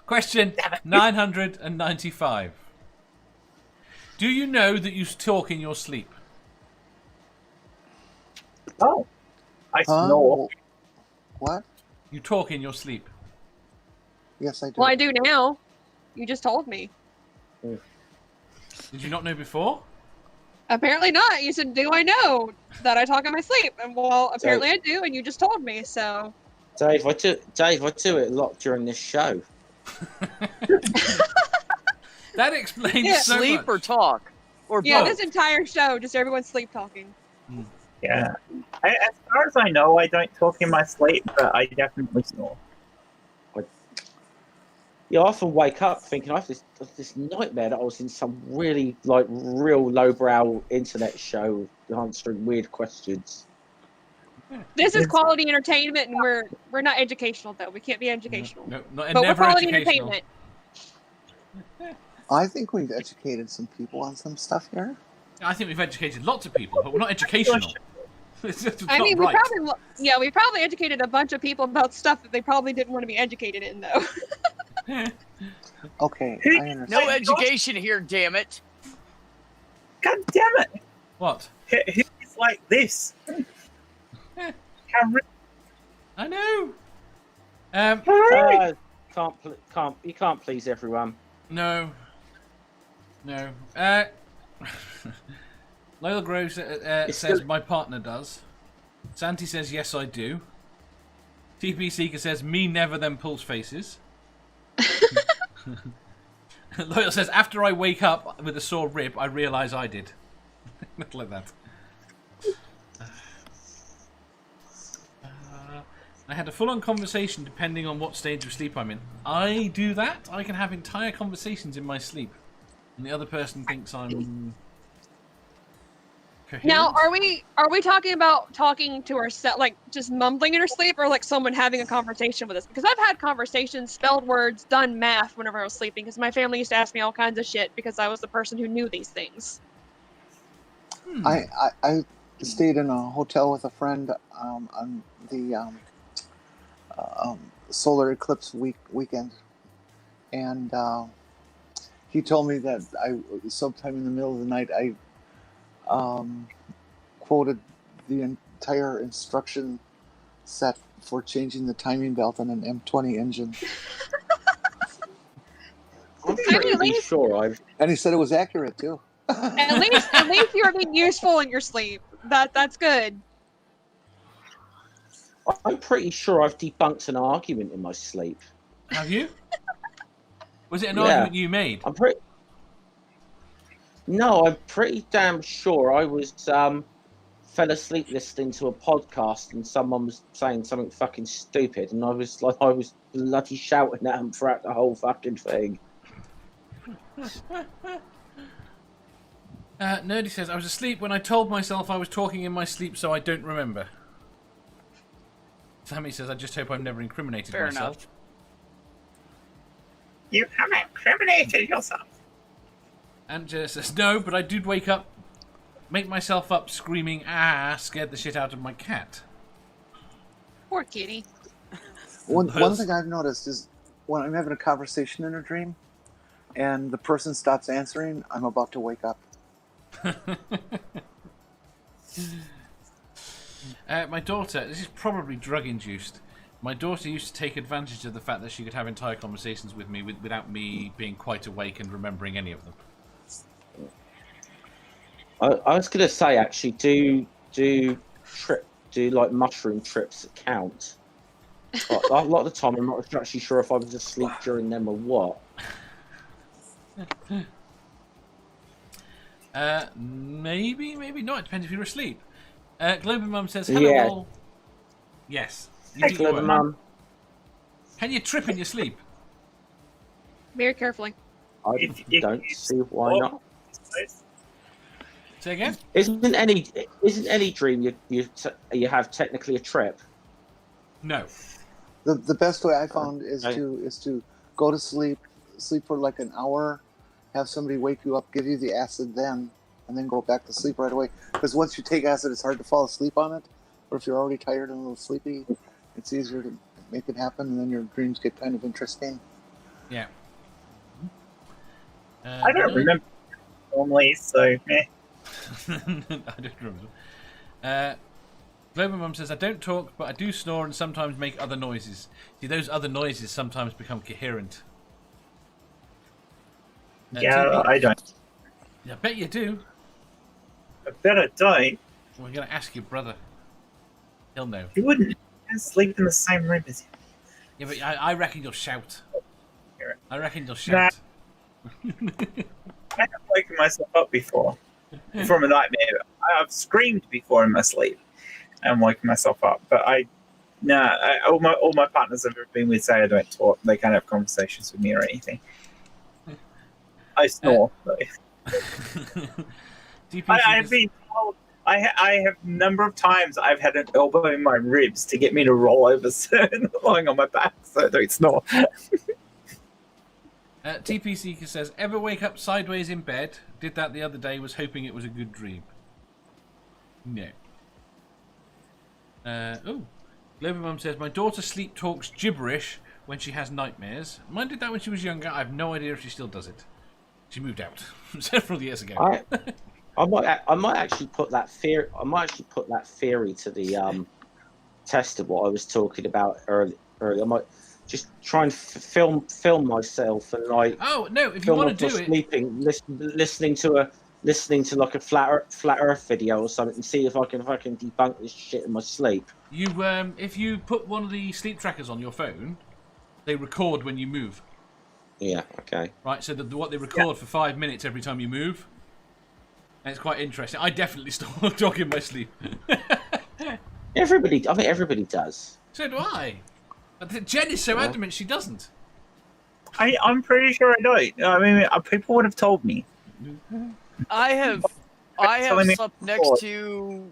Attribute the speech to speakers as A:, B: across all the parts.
A: Question 995. Do you know that you talk in your sleep?
B: Oh, I snore.
C: What?
A: You talk in your sleep.
C: Yes, I do.
D: Well, I do now. You just told me.
A: Did you not know before?
D: Apparently not. You said, do I know that I talk in my sleep? And well, apparently I do, and you just told me, so.
E: Dave, I do it a lot during this show.
A: That explains so
F: Sleep
A: much.
F: or talk? Or
D: Yeah,
F: both?
D: this entire show, just everyone sleep talking.
B: Yeah. As far as I know, I don't talk in my sleep, but I definitely snore.
E: Yeah, I often wake up thinking I have this nightmare that I was in some really real lowbrow internet show answering weird questions.
D: This is quality entertainment, and we're not educational though. We can't be educational.
A: No,
D: but we're quality entertainment.
C: I think we've educated some people on some stuff here.
A: I think we've educated lots of people, but we're not educational. It's just
D: I mean,
A: not right.
D: we probably educated a bunch of people about stuff that they probably didn't want to be educated in, though.
C: Okay, I understand.
F: No education here, damn it.
B: God damn it!
A: What?
B: Who is like this?
A: I know.
E: You can't please everyone.
A: No. Lola Groves says my partner does. Santi says yes, I do. TP Seeker says me never, then pulls faces. Loyal says after I wake up with a sore rib, I realise I did. Not like that. I had a full-on conversation depending on what stage of sleep I'm in. I do that. I can have entire conversations in my sleep, and the other person thinks I'm coherent.
D: Now, are we talking about talking to ourselves, like just mumbling in our sleep, or like someone having a conversation with us? Because I've had conversations, spelled words, done math whenever I was sleeping, because my family used to ask me all kinds of shit because I was the person who knew these things.
C: I stayed in a hotel with a friend on the solar eclipse weekend, and he told me that sometime in the middle of the night I quoted the entire instruction set for changing the timing belt on an M20 engine.
E: I'm pretty sure
C: and he said it was accurate too.
D: At least you're being useful in your sleep. That's good.
E: I'm pretty sure I've debunked an argument in my sleep.
A: Have you? Was it an argument you made?
E: No, I'm pretty damn sure I was fell asleep listening to a podcast and someone was saying something fucking stupid, and I was bloody shouting at them throughout the whole fucking thing.
A: Nerdy says, I was asleep when I told myself I was talking in my sleep, so I don't remember. Sammy says, I just hope I've never incriminated myself.
F: Enough.
B: You haven't incriminated yourself.
A: Angela says, no, but I did wake up, make myself up screaming, scared the shit out of my cat.
D: Poor kitty.
C: One thing I've noticed is when I'm having a conversation in a dream and the person stops answering, I'm about to wake up.
A: My daughter, this is probably drug-induced. My daughter used to take advantage of the fact that she could have entire conversations with me without me being quite awake and remembering any of them.
E: I was going to say, actually, do like mushroom trips count? A lot of the time, I'm not actually sure if I was asleep during them or what.
A: Maybe not. It depends if you're asleep. Global Mum says, hello all. Yes.
E: Hey, Global Mum.
A: Can you trip in your sleep?
D: Very carefully.
E: I don't see why not.
A: Say again?
E: Isn't any dream you have technically a trip?
A: No.
C: The best way I found is to go to sleep for like an hour, have somebody wake you up, give you the acid then, and then go back to sleep right away. Because once you take acid, it's hard to fall asleep on it. Or if you're already tired and a little sleepy, it's easier to make it happen, and then your dreams get kind of interesting.
A: Yeah.
B: I don't remember normally, so eh.
A: I don't remember. Global Mum says, I don't talk, but I do snore and sometimes make other noises. See, those other noises sometimes become coherent.
B: Yeah,
A: TP
B: I don't.
A: I bet you do.
B: I bet I don't.
A: We're going to ask your brother. He'll know.
B: You wouldn't sleep in the same room as you.
A: Yeah, but I reckon you'll shout. I reckon you'll
B: Nah.
A: shout.
B: I have woken myself up before from a nightmare. I've screamed before in my sleep and woken myself up. But all my partners I've ever been with say I don't talk. They can't have conversations with me or anything. I snore. I've been told. I have a number of times I've had an elbow in my ribs to get me to roll over lying on my back so I don't snore.
A: TPC says, ever wake up sideways in bed? Did that the other day, was hoping it was a good dream. No. Global Mum says, my daughter sleep talks gibberish when she has nightmares. Mine did that when she was younger. I have no idea if she still does it. She moved out several years ago.
E: I might actually put that theory. I might actually put that theory to the test of what I was talking about earlier. I might just try and film myself and like.
A: Oh no! If you want to do it,
E: sleeping, listening to like a flat Earth video or something, and see if I can debunk this shit in my sleep.
A: You if you put one of the sleep trackers on your phone, they record when you move.
E: Yeah. Okay.
A: Right. So what they record for 5 minutes every time you move. And it's quite interesting. I definitely start talking in my sleep.
E: I think everybody does.
A: So do I. But Jen is so adamant she doesn't.
B: I'm pretty sure I don't. I mean, people would have told me.
F: I have slept next to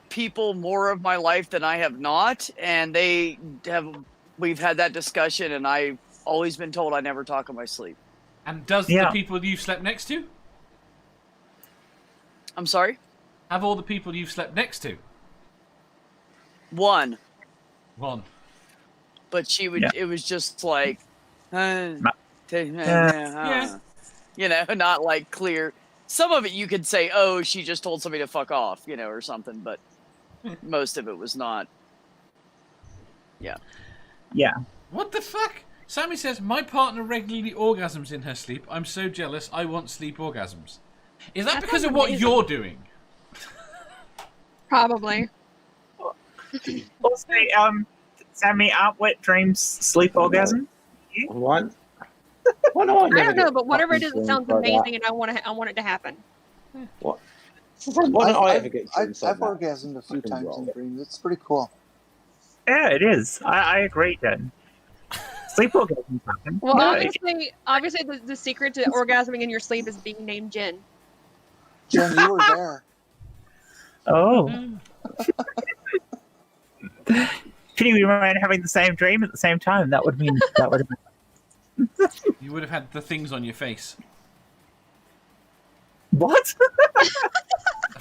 F: people more of my life than I have not, and we've had that discussion, and I've always been told I never talk in my sleep.
A: And does the people you've slept next to?
F: I'm sorry?
A: Have all the people you've slept next to?
F: One.
A: But
F: she would. It was just like, you know, not like clear. Some of it you could say, oh, she just told somebody to fuck off, you know, or something. But most of it was not. Yeah.
B: Yeah.
A: What the fuck? Sammy says, my partner regularly orgasms in her sleep. I'm so jealous. I want sleep orgasms. Is that because of what you're doing?
D: Probably.
B: Also, Sammy, aren't wet dreams sleep orgasm?
E: What? Why do I
D: don't know, but whatever it is, it sounds amazing, and I want it to happen.
E: What? Why don't I ever get
C: I've orgasmed a few times in dreams. It's pretty cool.
B: Yeah, it is. I agree, Dan. Sleep orgasms happen.
D: Well,
B: No,
D: obviously, the secret to orgasming in your sleep is being named Jen.
C: Jen, you were there.
B: Oh. Pity we weren't having the same dream at the same time. That would mean
A: You would have had the things on your face.
B: What?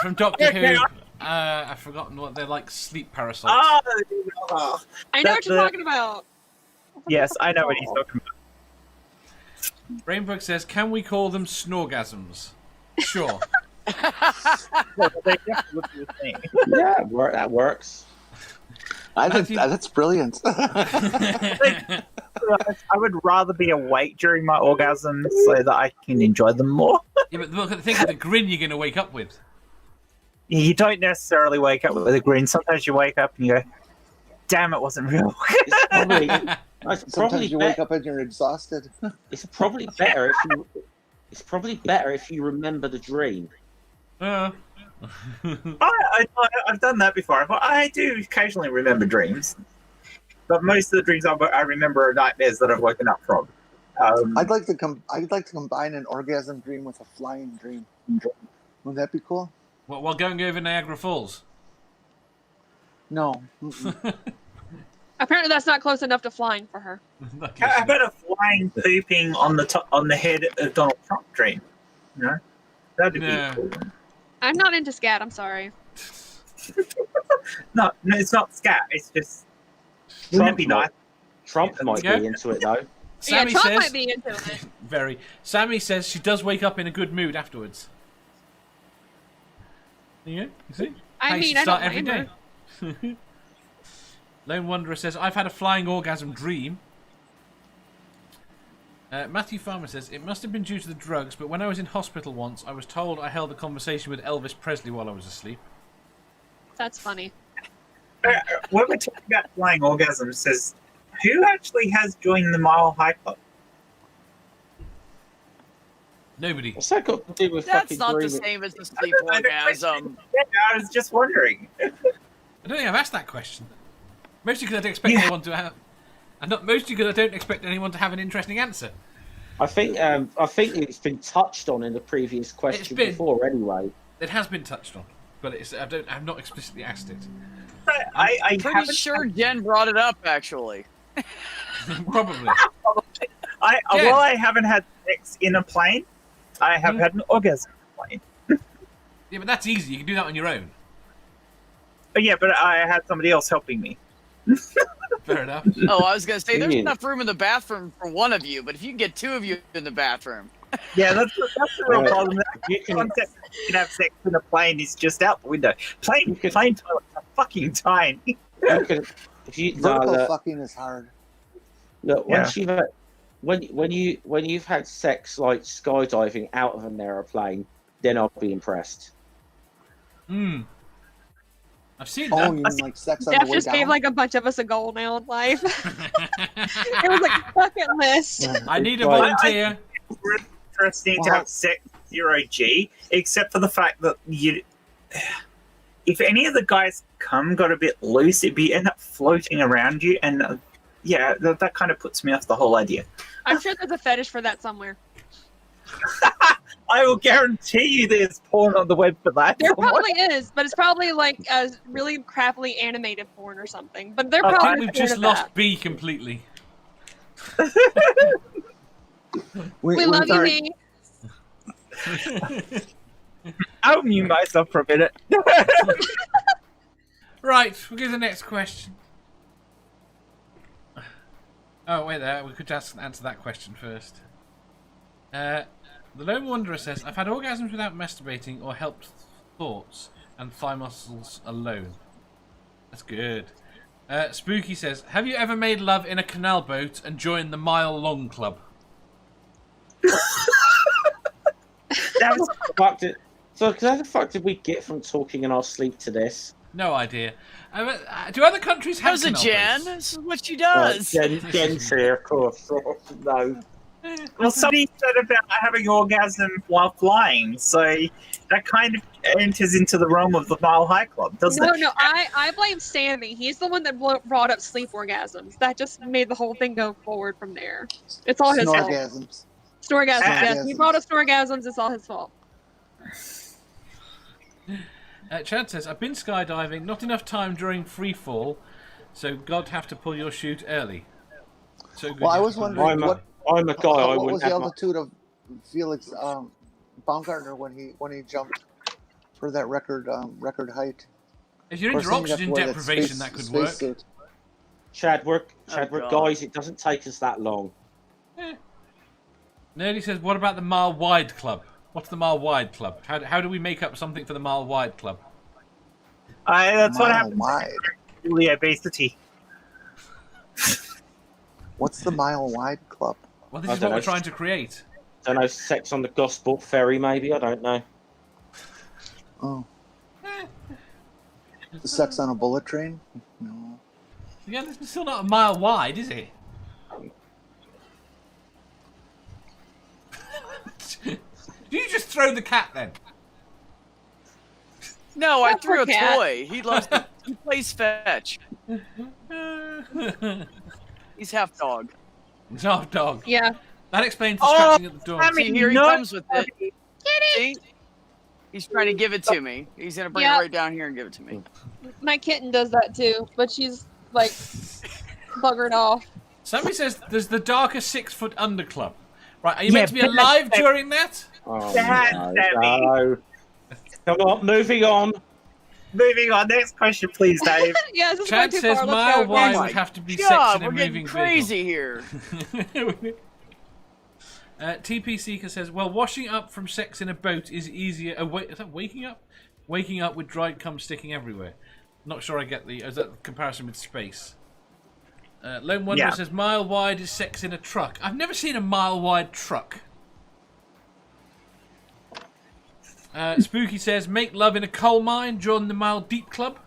A: From Doctor Who. I've forgotten what they're like. Sleep parasites.
B: Oh,
D: I know what you're talking about.
B: Yes, I know what he's talking about.
A: Rainbug says, can we call them snorgasms? Sure.
B: Well, they definitely would be a thing.
E: Yeah, that works.
C: I think that's brilliant.
B: I would rather be awake during my orgasms so that I can enjoy them more.
A: Yeah, but look at the thing of the grin you're going to wake up with.
B: You don't necessarily wake up with a grin. Sometimes you wake up and you go, damn, it wasn't real.
C: Sometimes you wake up and you're exhausted.
E: It's probably better if you remember the dream.
B: I've done that before. I do occasionally remember dreams, but most of the dreams I remember are nightmares that I've woken up from.
C: I'd like to combine an orgasm dream with a flying dream. Wouldn't that be cool?
A: While going over Niagara Falls?
C: No.
D: Apparently, that's not close enough to flying for her.
B: How about a flying pooping on the head of Donald Trump dream? You know, that'd be cool.
D: I'm not into scat. I'm sorry.
B: No, it's not scat. It's just. Wouldn't it be nice?
E: Trump might be into it though.
A: Sammy
D: Tom
A: says,
D: might be into it.
A: very. Sammy says she does wake up in a good mood afterwards. There you go. You see?
D: I
A: How you
D: mean,
A: should
D: I
A: start
D: don't
A: every
D: blame
A: day. Lone Wanderer says, I've had a flying orgasm dream. Matthew Farmer says, it must have been due to the drugs, but when I was in hospital once, I was told I held a conversation with Elvis Presley while I was asleep.
D: That's funny.
B: When we're talking about flying orgasms, says who actually has joined the Mile High Club?
A: Nobody.
E: What's that got to do with
F: That's
E: fucking
F: not the
E: dreaming?
F: same as a sleep orgasm.
B: Yeah, I was just wondering.
A: I don't think I've asked that question. Mostly because I don't expect anyone to have... And not mostly because I don't expect anyone to have an interesting answer.
E: I think it's been touched on in the previous question before, anyway.
A: It has been touched on, but I've not explicitly asked it.
B: I
F: Pretty
B: haven't
F: sure Jen brought it up, actually.
A: Probably.
B: While I haven't had sex in a plane, I have had an orgasm in a plane.
A: Yeah, but that's easy. You can do that on your own.
B: But yeah, but I had somebody else helping me.
A: Fair enough.
F: Oh, I was going to say, there's
E: Yeah.
F: enough room in the bathroom for one of you, but if you can get two of you in the bathroom.
B: Yeah, that's the real problem.
E: You can-
B: Concept you can have sex in a plane is just out the window. Plane toilets are fucking tiny.
C: Vertical fucking is hard.
E: Look, once you've had, when you've had sex like skydiving out of an aeroplane, then I'll be impressed.
A: I've seen
C: Oh,
A: that.
C: you mean like sex on
D: Jeff
C: the way
D: just
C: down?
D: gave like a bunch of us a goal now in life. It was like a bucket list.
A: I need a volunteer.
B: It's interesting to have sex 0G, except for the fact that if any of the guys got a bit loose, it'd end up floating around you, and that kind of puts me off the whole idea.
D: I'm sure there's a fetish for that somewhere.
B: I will guarantee you there's porn on the web for that.
D: There probably is, but it's probably like a really crappily animated porn or something. But they're
A: I
D: probably
A: think we've just
D: of
A: lost
D: that.
A: B completely.
D: We love you, B.
B: I'll mute myself for a minute.
A: Right, we'll go to the next question. Oh, wait there. We could answer that question first. The Lone Wanderer says, I've had orgasms without masturbating or helped thoughts and thigh muscles alone. That's good. Spooky says, have you ever made love in a canal boat and joined the Mile Long Club?
E: So, how the fuck did we get from talking in our sleep to this?
A: No idea. Do other countries have
F: How's it,
A: canal
F: Jen?
A: boats?
F: This is what she does.
E: Jen's here, of course. No.
B: Well, somebody said about having orgasm while flying, so that kind of enters into the realm of the Mile High Club, doesn't it?
D: No, I blame Stanley. He's the one that brought up sleep orgasms. That just made the whole thing go forward from there. It's all his fault.
C: Snorgasms.
D: Snorgasms, yes. He
C: Snorgasms.
D: brought up snorgasms. It's all his fault.
A: Chad says, I've been skydiving, not enough time during free fall, so God have to pull your chute early. So good.
C: Well, I was wondering
E: I'm a guy. I
C: what
E: wouldn't
C: was the
E: have my-
C: altitude of Felix Baumgartner when he jumped for that record height?
A: If you're
C: Of
A: into
C: course, then you have
A: oxygen
C: to wear that
A: deprivation, that could work.
C: spacesuit.
E: Chadwick,
F: God.
E: guys, it doesn't take us that long.
A: Nerdy says, what about the Mile Wide Club? What's the Mile Wide Club? How do we make up something for the Mile Wide Club?
B: That's what
C: Mile
B: happens
C: wide.
B: with the obesity.
C: What's the Mile Wide Club?
A: Well, this
E: I
A: is
E: don't
A: what we're
E: know.
A: trying to create.
E: Don't know, sex on the Gosport ferry, maybe. I don't know.
C: Oh. The sex on a bullet train? No.
A: Yeah, this is still not a mile wide, is it? Did you just throw the cat then?
F: No, I
D: Poor
F: threw a
D: cat.
F: toy. He plays fetch. He's half dog.
A: It's half dog.
D: Yeah.
A: That explains the scratching at the door.
B: I mean,
F: See, here he
B: no-
F: comes with it. See? He's trying to give it to me. He's gonna bring
D: Yeah.
F: it right down here and give it to me.
D: My kitten does that too, but she's like buggered off.
A: Somebody says there's the darker 6 foot under club. Right, are you meant to be alive during that?
E: Oh,
B: Dad,
E: no,
B: Sammy.
E: no. Come on, moving on.
B: Moving on. Next question, please, Dave.
D: Yes, this is
A: Chad
D: going too
A: says
D: far.
A: mile
D: Let's go.
A: wide
F: Oh
A: would
F: my
A: have to be
F: God,
A: sex in a
F: we're getting
A: moving
F: crazy here.
A: vehicle. TP Seeker says, well, washing up from sex in a boat is easier. Is that waking up? Waking up with dried cum sticking everywhere. Not sure I get the. Is that the comparison with space? Lone Wanderer says, mile wide is sex in a truck. I've never seen a mile wide truck. Spooky says, make love in a coal mine, join the Mile Deep Club.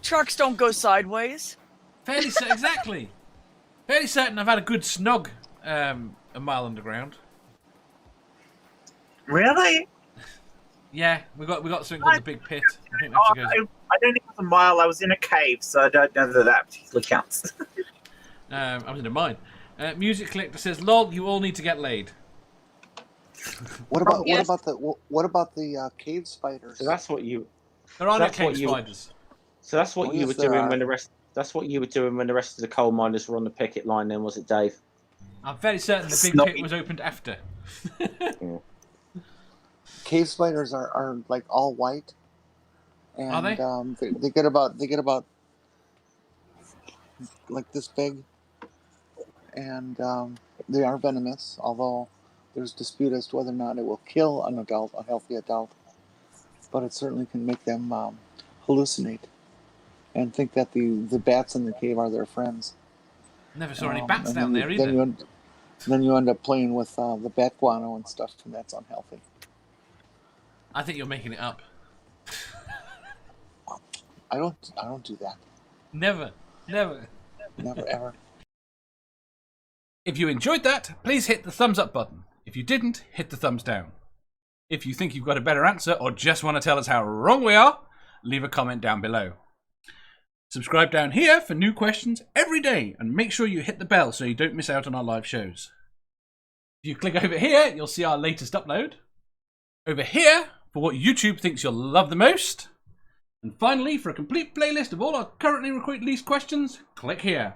F: Trucks don't go sideways.
A: Fairly certain, exactly. Fairly certain I've had a good snog a mile underground.
B: Really?
A: Yeah, we got something called the Big Pit. I think that goes.
B: I don't think it was a mile. I was in a cave, so I don't know that particularly counts.
A: I was in a mine. Music Collector says, "Lol, you all need to get laid."
C: What about
D: Yes.
C: what about the cave spiders?
E: So that's what you.
A: There are no
E: That's what
A: cave
E: you-
A: spiders.
E: So that's what
C: Oh,
E: you
C: yes,
E: were
C: there
E: doing
C: are.
E: when the rest. That's what you were doing when the rest of the coal miners were on the picket line. Then was it, Dave?
A: I'm very certain the Big
B: Snobby.
A: Pit was opened after.
C: Cave spiders are like all white, and
A: Are they?
C: they get about like this big, and they are venomous. Although there's dispute as to whether or not it will kill an adult, a healthy adult, but it certainly can make them hallucinate and think that the bats in the cave are their friends.
A: Never saw any bats
C: And
A: down there either.
C: Then you end up playing with the bat guano and stuff, and that's unhealthy.
A: I think you're making it up.
C: I don't do that.
A: Never.
C: Never ever.
A: If you enjoyed that, please hit the thumbs up button. If you didn't, hit the thumbs down. If you think you've got a better answer or just want to tell us how wrong we are, leave a comment down below. Subscribe down here for new questions every day and make sure you hit the bell so you don't miss out on our live shows. If you click over here, you'll see our latest upload. Over here, for what YouTube thinks you'll love the most. And finally, for a complete playlist of all our currently released questions, click here.